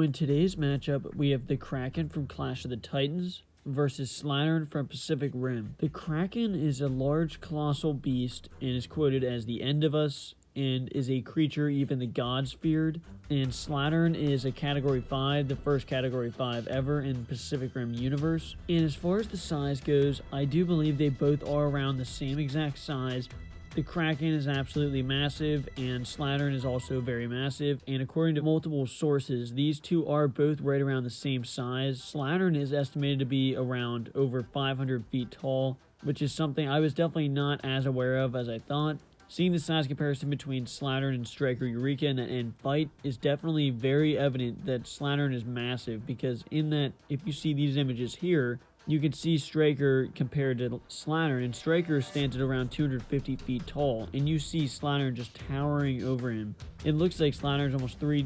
in today's matchup, we have the Kraken from Clash of the Titans versus Slattern from Pacific Rim. The Kraken is a large colossal beast and is quoted as the end of us and is a creature even the gods feared. And Slattern is a Category 5, the first Category 5 ever in Pacific Rim universe. And as far as the size goes, I do believe they both are around the same exact size. The Kraken is absolutely massive, and Slattern is also very massive, and according to multiple sources, these two are both right around the same size. Slattern is estimated to be around over 500 feet tall, which is something I was definitely not as aware of as I thought. Seeing the size comparison between Slattern and Striker Eureka in that end fight is definitely very evident that Slattern is massive, because in that, if you see these images here, you can see Striker compared to Slattern, and Striker stands at around 250 feet tall, and you see Slattern just towering over him. It looks like Slattern is almost 3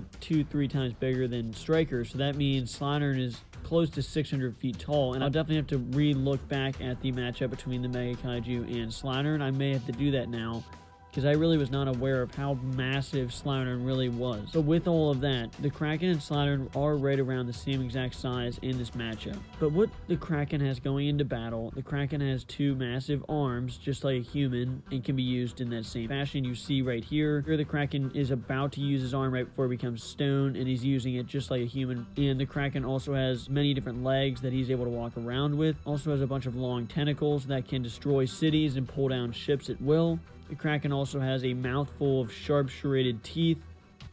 times bigger than Striker, so that means Slattern is close to 600 feet tall, and I'll definitely have to re-look back at the matchup between the Mega Kaiju and Slattern. I may have to do that now, because I really was not aware of how massive Slattern really was. So with all of that, the Kraken and Slattern are right around the same exact size in this matchup. But what the Kraken has going into battle, the Kraken has two massive arms, just like a human, and can be used in that same fashion you see right here. Here the Kraken is about to use his arm right before he becomes stone, and he's using it just like a human. And the Kraken also has many different legs that he's able to walk around with. Also has a bunch of long tentacles that can destroy cities and pull down ships at will. The Kraken also has a mouthful of sharp serrated teeth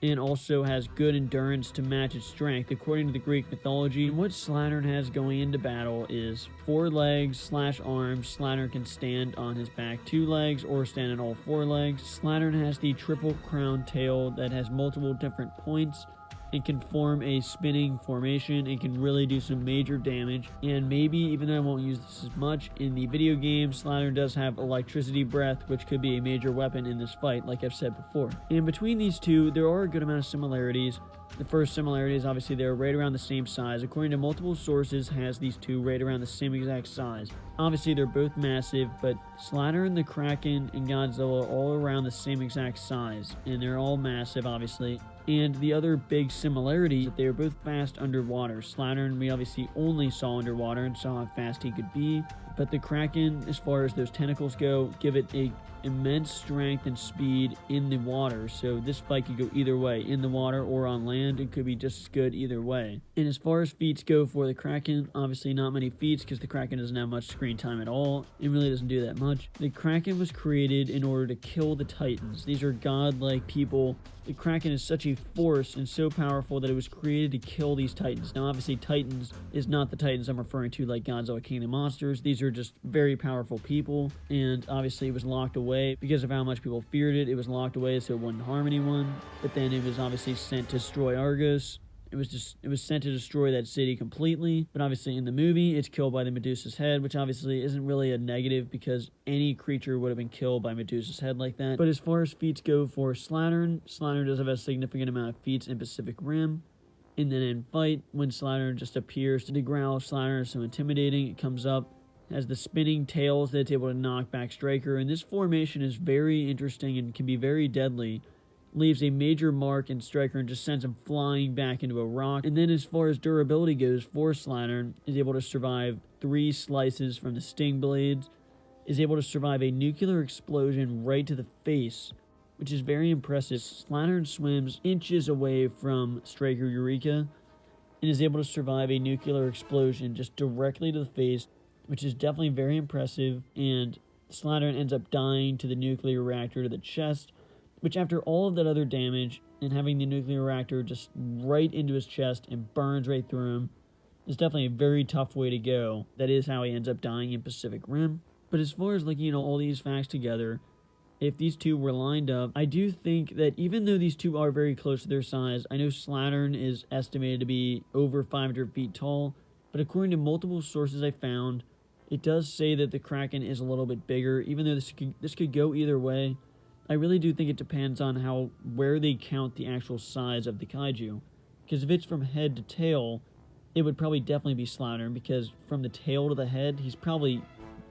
and also has good endurance to match its strength. According to the Greek mythology, and what Slattern has going into battle is 4 legs / arms. Slattern can stand on his back 2 legs or stand on all 4 legs. Slattern has the triple crown tail that has multiple different points. It can form a spinning formation. It can really do some major damage. And maybe, even though I won't use this as much, in the video game, Slattern does have electricity breath, which could be a major weapon in this fight, like I've said before. And between these two, there are a good amount of similarities. The first similarity is obviously they're right around the same size. According to multiple sources, has these two right around the same exact size. Obviously, they're both massive, but Slattern, the Kraken, and Godzilla are all around the same exact size. And they're all massive, obviously. And the other big similarity is that they are both fast underwater. Slattern, we obviously only saw underwater and saw how fast he could be. But the Kraken, as far as those tentacles go, give it a immense strength and speed in the water. So this fight could go either way, in the water or on land. It could be just as good either way. And as far as feats go for the Kraken, obviously not many feats because the Kraken doesn't have much screen time at all. It really doesn't do that much. The Kraken was created in order to kill the Titans. These are godlike people. The Kraken is such a force and so powerful that it was created to kill these Titans. Now obviously Titans is not the Titans I'm referring to like Godzilla King of the Monsters. These are just very powerful people, and obviously it was locked away because of how much people feared it. It was locked away so it wouldn't harm anyone, but then it was obviously sent to destroy Argos. It was sent to destroy that city completely, but obviously in the movie, it's killed by the Medusa's head, which obviously isn't really a negative because any creature would have been killed by Medusa's head like that. But as far as feats go for Slattern, Slattern does have a significant amount of feats in Pacific Rim. In the end fight, when Slattern just appears, the growl of Slattern is so intimidating, it comes up, has the spinning tails that it's able to knock back Striker, and this formation is very interesting and can be very deadly. Leaves a major mark in Striker and just sends him flying back into a rock. And then as far as durability goes for Slattern, is able to survive 3 slices from the sting blades, is able to survive a nuclear explosion right to the face, which is very impressive. Slattern swims inches away from Striker Eureka and is able to survive a nuclear explosion just directly to the face, which is definitely very impressive. And Slattern ends up dying to the nuclear reactor to the chest, which after all of that other damage and having the nuclear reactor just right into his chest and burns right through him, is definitely a very tough way to go. That is how he ends up dying in Pacific Rim. But as far as looking at all these facts together, if these two were lined up, I do think that even though these two are very close to their size, I know Slattern is estimated to be over 500 feet tall, but according to multiple sources I found, it does say that the Kraken is a little bit bigger, even though this could go either way. I really do think it depends on where they count the actual size of the kaiju. Because if it's from head to tail, it would probably definitely be Slattern, because from the tail to the head, he's probably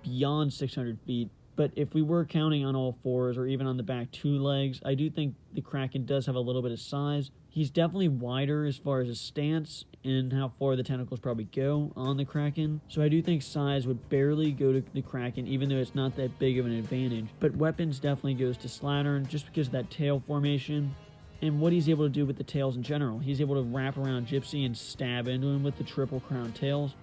beyond 600 feet, But if we were counting on all fours or even on the back two legs, I do think the Kraken does have a little bit of size. He's definitely wider as far as his stance and how far the tentacles probably go on the Kraken. So I do think size would barely go to the Kraken, even though it's not that big of an advantage. But weapons definitely goes to Slattern just because of that tail formation and what he's able to do with the tails in general. He's able to wrap around Gypsy and stab into him with the triple crown tails,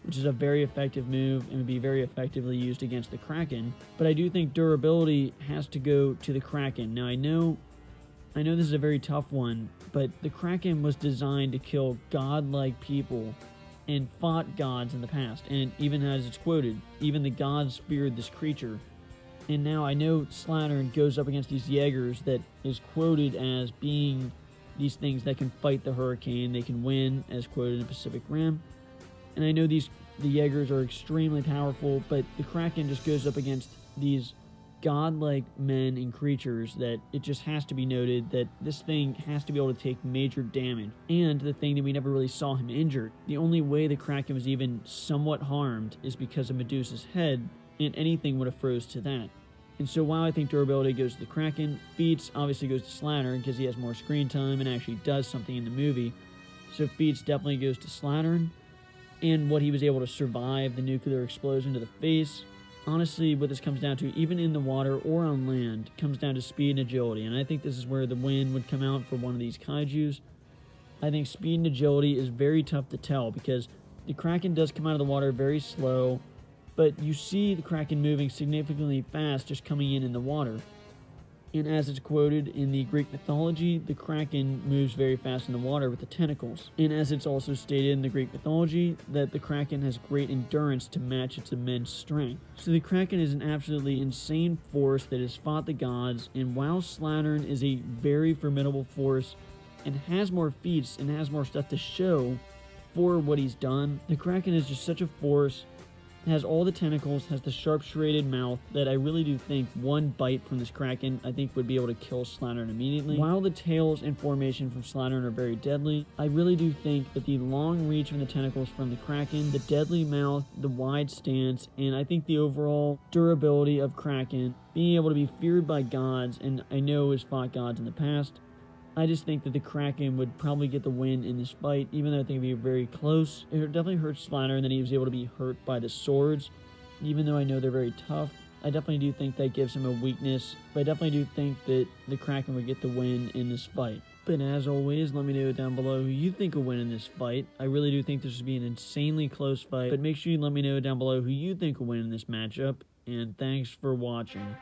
which is a very effective move and would be very effectively used against the Kraken. But I do think durability has to go to the Kraken. Now, I know this is a very tough one, but the Kraken was designed to kill godlike people and fought gods in the past. And even as it's quoted, even the gods feared this creature. And now I know Slattern goes up against these Jaegers that is quoted as being these things that can fight the Hurricane. They can win, as quoted in Pacific Rim. And I know the Jaegers are extremely powerful, but the Kraken just goes up against these godlike men and creatures that it just has to be noted that this thing has to be able to take major damage. And the thing that we never really saw him injured. The only way the Kraken was even somewhat harmed is because of Medusa's head, and anything would have froze to that. And so while I think durability goes to the Kraken, feats obviously goes to Slattern because he has more screen time and actually does something in the movie. So feats definitely goes to Slattern. And what he was able to survive the nuclear explosion to the face. Honestly, what this comes down to, even in the water or on land, comes down to speed and agility. And I think this is where the win would come out for one of these kaijus. I think speed and agility is very tough to tell because the Kraken does come out of the water very slow, but you see the Kraken moving significantly fast just coming in the water. And as it's quoted in the Greek mythology, the Kraken moves very fast in the water with the tentacles. And as it's also stated in the Greek mythology, that the Kraken has great endurance to match its immense strength. So the Kraken is an absolutely insane force that has fought the gods, and while Slattern is a very formidable force and has more feats and has more stuff to show for what he's done, the Kraken is just such a force. Has all the tentacles, has the sharp serrated mouth that I really do think one bite from this Kraken I think would be able to kill Slattern immediately. While the tails and formation from Slattern are very deadly, I really do think that the long reach from the tentacles from the Kraken, the deadly mouth, the wide stance, and I think the overall durability of Kraken, being able to be feared by gods, and I know has fought gods in the past, I just think that the Kraken would probably get the win in this fight, even though I think it would be very close. It definitely hurts Slattern that he was able to be hurt by the swords. Even though I know they're very tough, I definitely do think that gives him a weakness. But I definitely do think that the Kraken would get the win in this fight. But as always, let me know down below who you think will win in this fight. I really do think this would be an insanely close fight. But make sure you let me know down below who you think will win in this matchup. And thanks for watching.